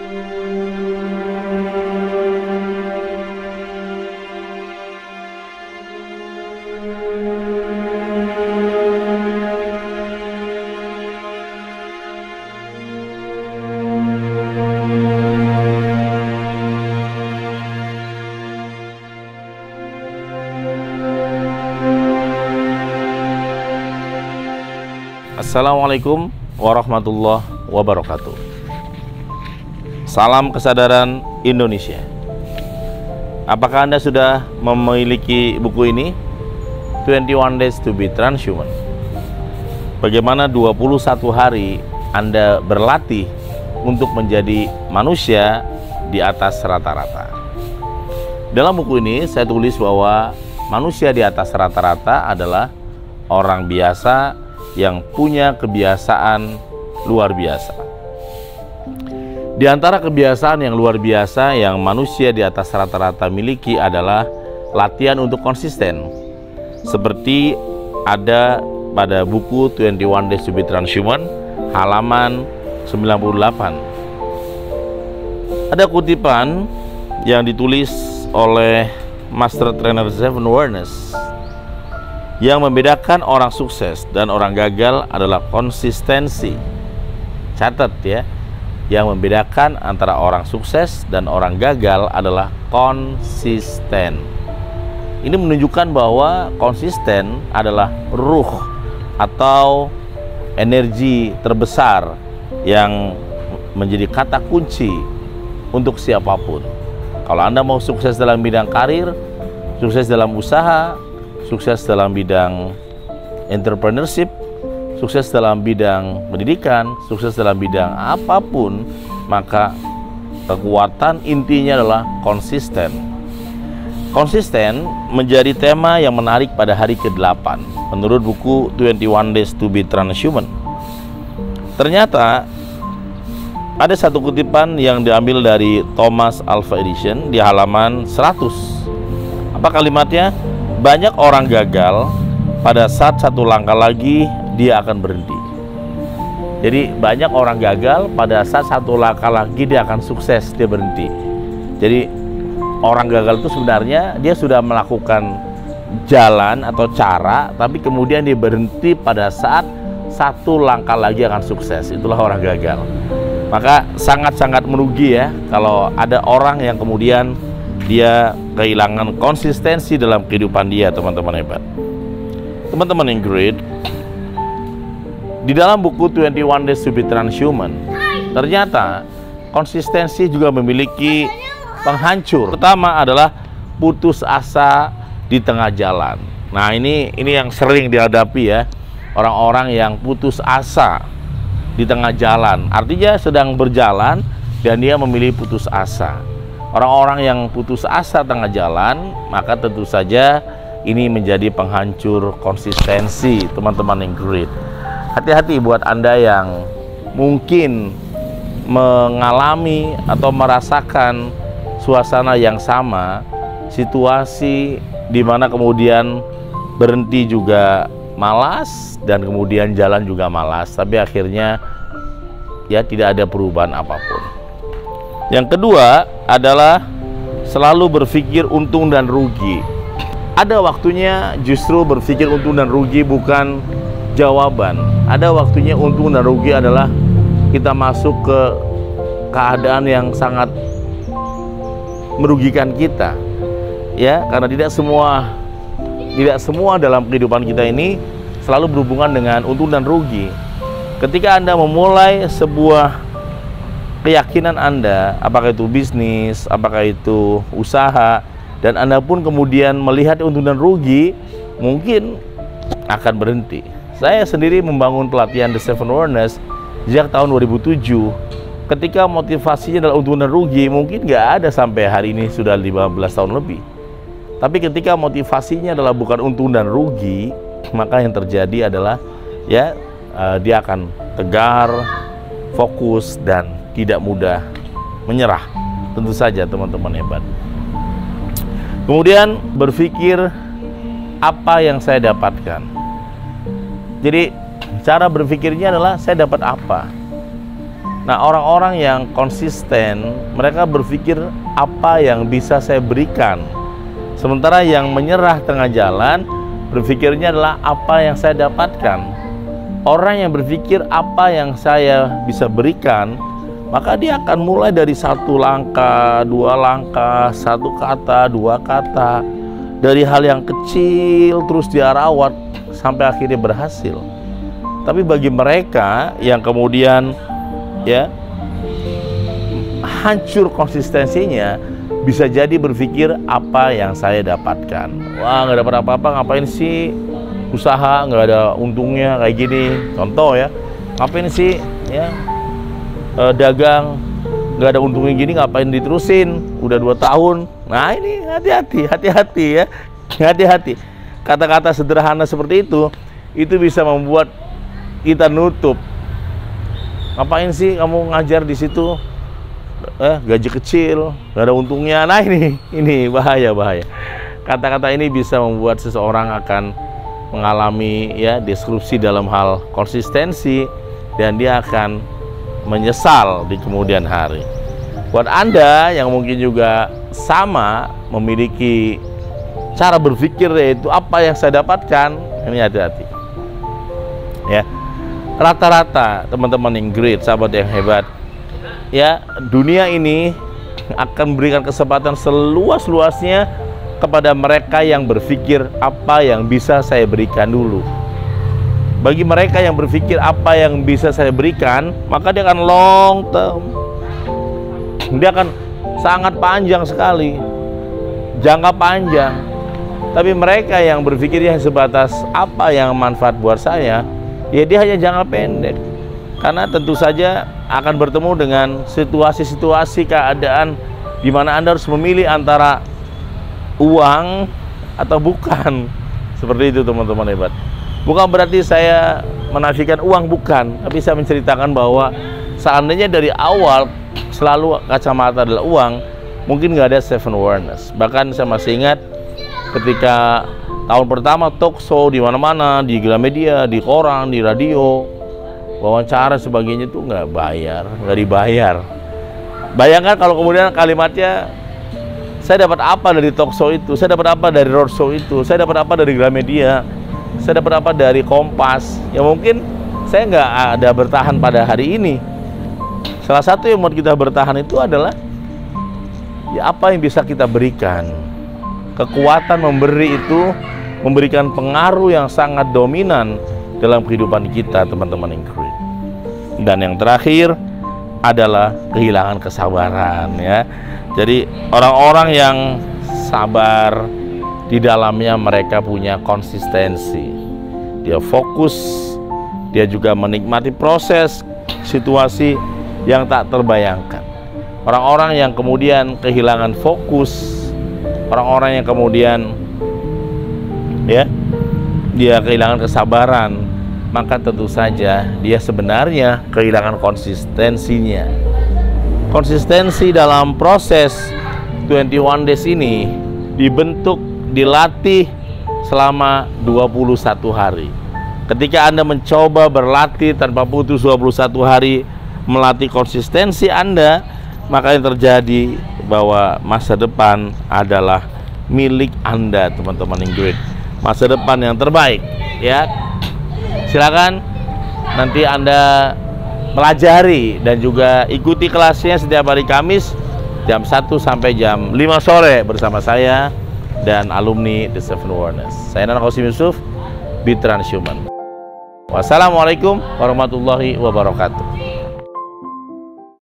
Assalamualaikum warahmatullahi wabarakatuh. Salam kesadaran Indonesia. Apakah Anda sudah memiliki buku ini? 21 Days to be Transhuman. Bagaimana 21 hari Anda berlatih untuk menjadi manusia di atas rata-rata. Dalam buku ini saya tulis bahwa manusia di atas rata-rata adalah orang biasa yang punya kebiasaan luar biasa. Di antara kebiasaan yang luar biasa yang manusia di atas rata-rata miliki adalah latihan untuk konsisten. Seperti ada pada buku 21 Days to be Transhuman halaman 98. Ada kutipan yang ditulis oleh Master Trainer Stephen Warnes. Yang membedakan orang sukses dan orang gagal adalah konsistensi. Catat ya, yang membedakan antara orang sukses dan orang gagal adalah konsisten. Ini menunjukkan bahwa konsisten adalah ruh atau energi terbesar yang menjadi kata kunci untuk siapapun. Kalau Anda mau sukses dalam bidang karir, sukses dalam usaha, sukses dalam bidang entrepreneurship, sukses dalam bidang pendidikan, sukses dalam bidang apapun, maka kekuatan intinya adalah konsisten. Konsisten menjadi tema yang menarik pada hari ke-8 menurut buku 21 Days to be Transhuman. Ternyata ada satu kutipan yang diambil dari Thomas Alva Edison di halaman 100. Apa kalimatnya? Banyak orang gagal pada saat satu langkah lagi dia akan berhenti. Jadi banyak orang gagal pada saat satu langkah lagi dia akan sukses, dia berhenti. Jadi orang gagal itu sebenarnya dia sudah melakukan jalan atau cara, tapi kemudian dia berhenti pada saat satu langkah lagi akan sukses. Itulah orang gagal. Maka sangat-sangat merugi ya kalau ada orang yang kemudian dia kehilangan konsistensi dalam kehidupan dia, teman-teman hebat. Teman-teman yang great, di dalam buku 21 Days to be Transhuman, ternyata konsistensi juga memiliki penghancur. Pertama adalah putus asa di tengah jalan. Nah, ini yang sering dihadapi ya, orang-orang yang putus asa di tengah jalan. Artinya sedang berjalan dan dia memilih putus asa. Orang-orang yang putus asa tengah jalan, maka tentu saja ini menjadi penghancur konsistensi, teman-teman yang great. Hati-hati buat Anda yang mungkin mengalami atau merasakan suasana yang sama, situasi di mana kemudian berhenti juga malas dan kemudian jalan juga malas, tapi akhirnya ya tidak ada perubahan apapun. Yang kedua adalah selalu berpikir untung dan rugi. Ada waktunya justru berpikir untung dan rugi bukan jawaban. Ada waktunya untung dan rugi adalah kita masuk ke keadaan yang sangat merugikan kita. Ya, karena tidak semua dalam kehidupan kita ini selalu berhubungan dengan untung dan rugi. Ketika Anda memulai sebuah keyakinan Anda, apakah itu bisnis, apakah itu usaha, dan Anda pun kemudian melihat untung dan rugi, mungkin akan berhenti. Saya sendiri membangun pelatihan The Seven Awareness sejak tahun 2007. Ketika motivasinya adalah untung dan rugi, mungkin nggak ada sampai hari ini sudah 15 tahun lebih. Tapi ketika motivasinya adalah bukan untung dan rugi, maka yang terjadi adalah ya dia akan tegar, fokus, dan tidak mudah menyerah. Tentu saja teman-teman hebat. Kemudian berpikir apa yang saya dapatkan. Jadi cara berpikirnya adalah saya dapat apa. Nah, orang-orang yang konsisten, mereka berpikir apa yang bisa saya berikan. Sementara yang menyerah tengah jalan, berpikirnya adalah apa yang saya dapatkan. Orang yang berpikir apa yang saya bisa berikan, maka dia akan mulai dari satu langkah, dua langkah, satu kata, dua kata, dari hal yang kecil terus dia rawat sampai akhirnya berhasil. Tapi bagi mereka yang kemudian ya hancur konsistensinya, bisa jadi berpikir apa yang saya dapatkan. Wah, nggak dapat apa-apa, ngapain sih usaha, nggak ada untungnya kayak gini. Contoh ya, ngapain sih ya dagang, nggak ada untungnya gini, ngapain diterusin, udah 2 tahun. Nah ini hati-hati ya, hati-hati. Kata-kata sederhana seperti itu bisa membuat kita nutup. Ngapain sih kamu ngajar di situ, gaji kecil, nggak ada untungnya. Nah ini bahaya. Kata-kata ini bisa membuat seseorang akan mengalami ya disrupsi dalam hal konsistensi, dan dia akan menyesal di kemudian hari. Buat Anda yang mungkin juga sama memiliki cara berpikir yaitu apa yang saya dapatkan, ini hati-hati ya. Rata-rata teman-teman yang great, sahabat yang hebat ya, dunia ini akan memberikan kesempatan seluas-luasnya kepada mereka yang berpikir apa yang bisa saya berikan dulu. Bagi mereka yang berpikir apa yang bisa saya berikan, maka dia akan long term, dia akan sangat panjang sekali, jangka panjang. Tapi mereka yang berpikirnya sebatas apa yang manfaat buat saya, ya dia hanya jangka pendek. Karena tentu saja akan bertemu dengan situasi-situasi keadaan di mana Anda harus memilih antara uang atau bukan. Seperti itu teman-teman hebat. Bukan berarti saya menafikan uang, bukan. Tapi saya menceritakan bahwa seandainya dari awal selalu kacamata adalah uang, mungkin nggak ada self awareness. Bahkan saya masih ingat ketika tahun pertama talk show di mana-mana, di Gramedia, di koran, di radio, wawancara sebagainya itu nggak dibayar. Bayangkan kalau kemudian kalimatnya, saya dapat apa dari talk show itu, saya dapat apa dari roadshow itu, saya dapat apa dari Gramedia, saya dapat apa dari Kompas. Ya mungkin saya nggak ada bertahan pada hari ini. Salah satu yang membuat kita bertahan itu adalah ya apa yang bisa kita berikan. Kekuatan memberi itu memberikan pengaruh yang sangat dominan dalam kehidupan kita, teman-teman yang great. Dan yang terakhir adalah kehilangan kesabaran ya. Jadi orang-orang yang sabar, di dalamnya mereka punya konsistensi. Dia fokus, dia juga menikmati proses, situasi yang tak terbayangkan. Orang-orang yang kemudian kehilangan fokus, orang-orang yang kemudian ya dia kehilangan kesabaran, maka tentu saja dia sebenarnya kehilangan konsistensinya. Konsistensi dalam proses 21 days ini dibentuk, dilatih selama 21 hari. Ketika Anda mencoba berlatih tanpa putus 21 hari melatih konsistensi Anda, maka yang terjadi bahwa masa depan adalah milik Anda, teman-teman yang great. Masa depan yang terbaik ya. Silakan nanti Anda pelajari dan juga ikuti kelasnya setiap hari Kamis jam 1 sampai jam 5 sore bersama saya dan alumni The Seven Awareness. Saya Nana Qasim Yusuf, Be Transhuman. Wassalamualaikum warahmatullahi wabarakatuh.